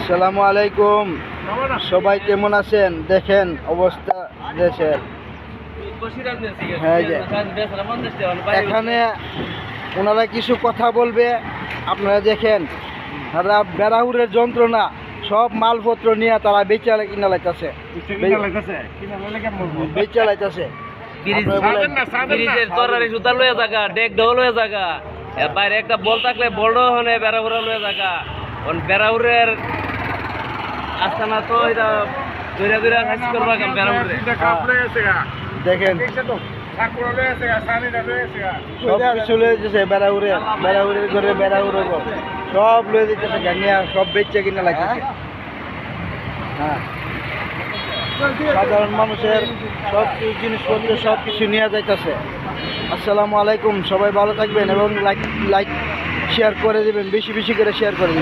আসসালামু আলাইকুম। সবাই কেমন আছেন? দেখেন অবস্থা দেশের। হ্যাঁ, এখানে ওনারা কিছু কথা বলবে, আপনারা দেখেন। তারা বেড়াউরের যন্ত্রণা সব মালপত্র নিয়ে তারা বেচা কিনা লাইতেছে, বেচা লাইতেছে। ব্রিজের তরারি সুতা লয়ে জায়গা, ডেক ঢোল লয়ে জায়গা, বাইরে একটা বল থাকলে বল হনে বেড়াউরা লয়ে জায়গা। বেড়াউরের আস্তানা তো এটা দইরা দইরা কাজ করবা কাম বেড়াউরে। দেখেন সব কিছু লয়ে যেতেছে বেড়াউরে, বেড়াউরের ঘরে বেড়াউরে সব লয়ে যেতেছে, গানিয়া সব বেচে কিনা লাগতেছে। হ্যাঁ, সাধারণ মানুষের সব জিনিসপত্র সব কিছু নিয়ে যাইতেছে। আসসালামু আলাইকুম। সবাই ভালো থাকবেন এবং লাইক শেয়ার করে দেবেন, বেশি বেশি করে শেয়ার করে দেবেন।